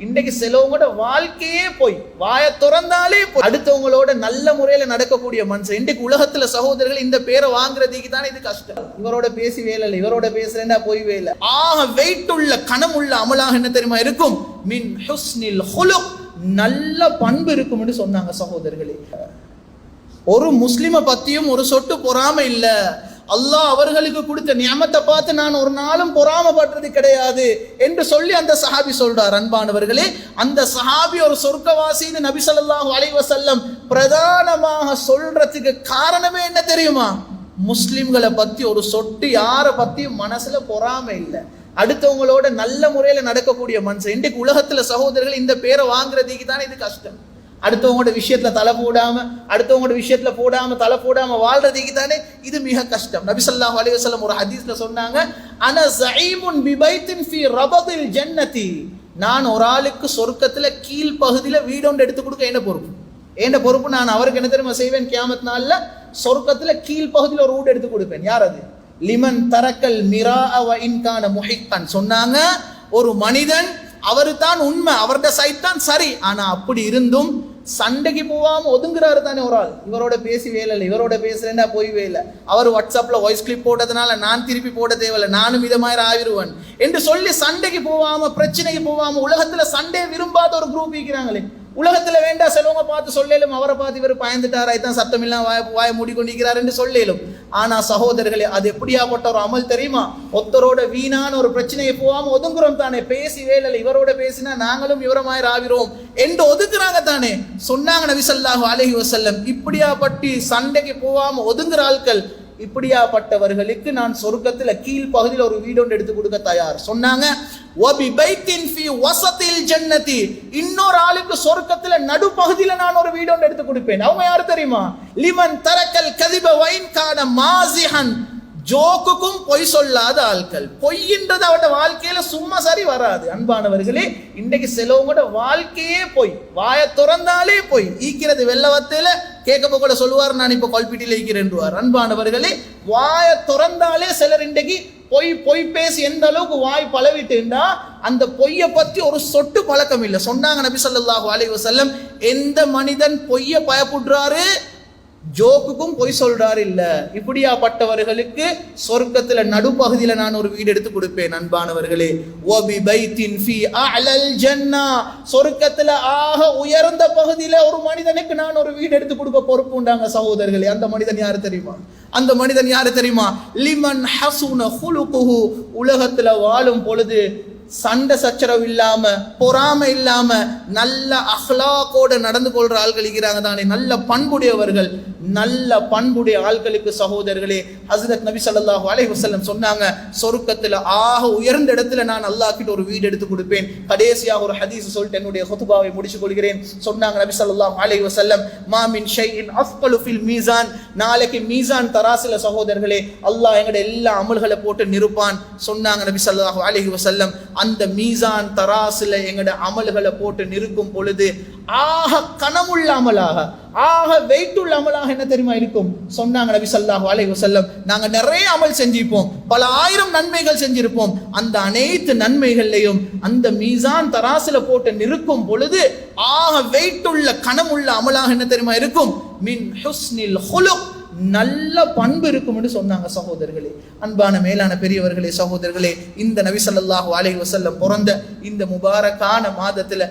இன்றைக்கு சிலவங்களோட வாழ்க்கையே போய் வாய திறந்தாலே அடுத்தவங்களோட நல்ல முறையில நடக்கக்கூடிய மனுஷன். இன்றைக்கு உலகத்துல சகோதரர்கள் இந்த பேரை வாங்குறதுக்கு தானே இது கஷ்டம். இவரோட பேசி வேலை இல்லை, இவரோட பேசுறேன்னா போய் வேலை. வெயிட் உள்ள கனமுள்ள அமலாக என்ன தெரியுமா இருக்கும்? மின் ஹுஸ்னில் ஹுலுக், நல்ல பண்பு இருக்கும் என்று சொன்னாங்க சகோதரர்களே. ஒரு முஸ்லிமை பத்தியும் ஒரு சொட்டு பொறாமை இல்ல. அல்லாஹ் அவர்களுக்கு கொடுத்த நியமத்தை பார்த்து நான் ஒரு நாளும் பொறாமப்படுறது கிடையாது என்று சொல்லி அந்த சஹாபி சொல்றார். அன்பானவர்களே, அந்த சஹாபி ஒரு சொர்க்கவாசின்னு நபி ஸல்லல்லாஹு அலைஹி வஸல்லம் பிரதானமாக சொல்றதுக்கு காரணமே என்ன தெரியுமா? முஸ்லிம்களை பத்தி ஒரு சொட்டு யார பத்தியும் மனசுல பொறாமை இல்லை. அடுத்தவங்களோட நல்ல முறையில நடக்கக்கூடிய மனுஷன். இன்றைக்கு உலகத்துல சகோதரர்கள் இந்த பேரை வாங்குறதுக்கு தானே இது கஷ்டம். அடுத்தவங்களோட விஷயத்துல தலை போடாம, அடுத்தவங்களோட விஷயத்துல தலை போடாம வாழ்றதுக்கு தானே இது மிக கஷ்டம். நபி ஸல்லல்லாஹு அலைஹி வஸல்லம் ஒரு ஹதீஸ்ல சொன்னாங்க, அன ஸஈமுன் பிபைத்தின் ஃபீ ரபதில் ஜன்னதி, நான் ஒரு ஆளுக்கு சொர்க்கத்துல கீழ் பகுதியில வீடு ஒன்று எடுத்து கொடுக்க என்ன பொறுப்பு நான் அவருக்கு என்ன தெரியுமா செய்வேன்? கியாமத் நாள்ல சொர்க்கத்துல கீழ் பகுதியில ஒரு வீடு எடுத்து கொடுப்பேன். யார் அது? லிமன் தரக்கல் மிரா வ இன் கான முஹிக்கன். சொன்னாங்க, ஒரு மனிதன் அவரு தான் உண்மை, அவருடைய சைட் தான் சரி, ஆனா அப்படி இருந்தும் சண்டைக்கு போகாம ஒதுங்குறாரு தானே ஒரு ஆள். இவரோட பேசி வேலை இல்லை, இவரோட பேசுறேன்னா போய் வேலை. அவர் வாட்ஸ்அப்ல வாய்ஸ் கிளிப் போட்டதுனால நான் திருப்பி போட தேவையில்லை, நானும் இதை மாதிரி ஆகிருவேன் என்று சொல்லி சண்டைக்கு போகாம, பிரச்சனைக்கு போகாம, உலகத்துல சண்டையை விரும்பாத ஒரு குரூப் இருக்கிறாங்களே. உலகத்துல வேண்டாம் செலவங்க பார்த்து சொல்லலும், அவரை பார்த்து இவர் பயந்துட்டாராய்தான் சத்தம் இல்லாம வாய மூடிக்கொண்டிருக்கிறார் என்று சொல்லலும். ஆனா சகோதரர்களே, அது எப்படியாப்பட்ட ஒரு அமல் தெரியுமா? ஒருத்தரோட வீணான ஒரு பிரச்சனையை போகாம ஒதுங்குறோம் தானே. பேசி வேலை, இவரோட பேசினா நாங்களும் இவரமாயிரம் ஆகிறோம் என்று ஒதுக்குறாங்க தானே. சொன்னாங்க நபி ஸல்லல்லாஹு அலைஹி வஸல்லம், இப்படியாப்பட்டு சண்டைக்கு போகாம ஒதுங்குற ஆட்கள், இப்படியாப்பட்டவர்களுக்கு நான் சொர்க்கத்துல கீழ் பகுதியில் ஒரு வீடு ஒன்று எடுத்து கொடுக்க தயார். சொன்னாங்க, இன்னொரு ஆளுக்கு சொர்க்கத்துல நடுப்பகுதியில நான் ஒரு வீடு ஒன்று எடுத்து கொடுப்பேன். அவங்க யாரு தெரியுமா? லிமன் தரக்கல் கதிப வைன் கான மாசிஹன், ஜோக்குக்கும் பொய் சொல்லாத ஆட்கள். பொய்ன்றது அவட வாழ்க்கையில சும்மா சரி வராது. அன்பானவர்களே, இன்றைக்கு சிலவங்களோட வாழ்க்கையே போய் வாய திறந்தாலே போய் ஈக்கிறது. வெள்ளவத்தையில கேட்க கூட சொல்லுவார், நான் இப்ப கொல்பிட்டியில ஈக்கிறேன்றுவார். அன்பானவர்களே, வாய திறந்தாலே சிலர் இன்றைக்கு பொய் பேசி எந்த அளவுக்கு வாய் பழவிட்டுண்டா அந்த பொய்யை பத்தி ஒரு சொட்டு பழக்கம் இல்லை. சொன்னாங்க நபி ஸல்லல்லாஹு அலைஹி வஸல்லம், எந்த மனிதன் பொய்யை பயப்படுறாரு, ஜோக்குக்கும் பொய் சொல்றாரு இல்ல, இப்படியாப்பட்டவர்களுக்கு சொர்க்கத்துல நடுப்பகுதியில நான் ஒரு வீடு எடுத்து கொடுப்பேன். அன்பானவர்களே, சொர்க்கத்துல ஆக உயர்ந்த பகுதியில ஒரு மனிதனுக்கு நான் ஒரு வீடு எடுத்து கொடுக்க பொறுப்பு உண்டாங்க சகோதரர்களே. அந்த மனிதன் யாரு தெரியுமா? அந்த மனிதன் யாரு தெரியுமா? லிமன் ஹசுன ஹுலுகுஹு, உலகத்துல வாழும் பொழுது சண்டை சச்சரவு இல்லாம, பொறாமை இல்லாம, நல்ல அஹ்லாக்கோட நடந்து கொள்ற ஆட்கள் இருக்கிறாங்க தானே. நல்ல பண்புடையவர்கள், நல்ல பண்புடைய ஆட்களுக்கு சகோதரர்களே, ஹஸ்ரத் நபி ஸல்லல்லாஹு அலைஹி வஸல்லம் சொன்னாங்க, சொர்க்கத்துல ஆக உயர்ந்த இடத்துல நான் அல்லாஹ் கிட்ட ஒரு வீடு எடுத்து கொடுப்பேன். கடைசியாக ஒரு ஹதீஸ் சொல்லிட்டு என்னுடைய குத்பாவை முடிச்சு கொள்கிறேன். சொன்னாங்க நபி ஸல்லல்லாஹு அலைஹி வஸல்லம், மா மின் ஷைஇன் அஃகலு ஃபில் மீசான், நாளைக்கு மீசான் தராசுல சகோதரர்களே அல்லாஹ் எங்கட எல்லா அமல்களை போட்டு நிறுப்பான். சொன்னாங்க நபி ஸல்லல்லாஹு அலைஹி வஸல்லம், அந்த மீசான் தராசுல எங்கட அமல்களை போட்டு நிற்கும் பொழுது ஆக கனமுள்ள அமலாக, ஆக வெயிட்டுள்ள அமலாக என்ன தெரியுமா இருக்கும்? சொன்னாங்க நபி ஸல்லல்லாஹு அலைஹி வஸல்லம், நாங்க நிறைய அமல் செஞ்சிருப்போம், பல ஆயிரம் நன்மைகள் செஞ்சிருப்போம், அந்த அனைத்து நன்மைகள்லையும் அந்த மீசான் தராசுல போட்டு நிற்கும் பொழுது ஆக வெயிட்டுள்ள கனமுள்ள அமலாக என்ன தெரியுமா இருக்கும்? மின் ஹுஸ்னில் ஹுலுக், நல்ல பண்பு இருக்கும் என்று சொன்னாங்க சகோதரர்களே. அன்பான மேலான பெரியவர்களே, சகோதரர்களே, இந்த நபி ஸல்லல்லாஹு அலைஹி வஸல்லம் பிறந்த இந்த முபாரக்கான மாதத்துல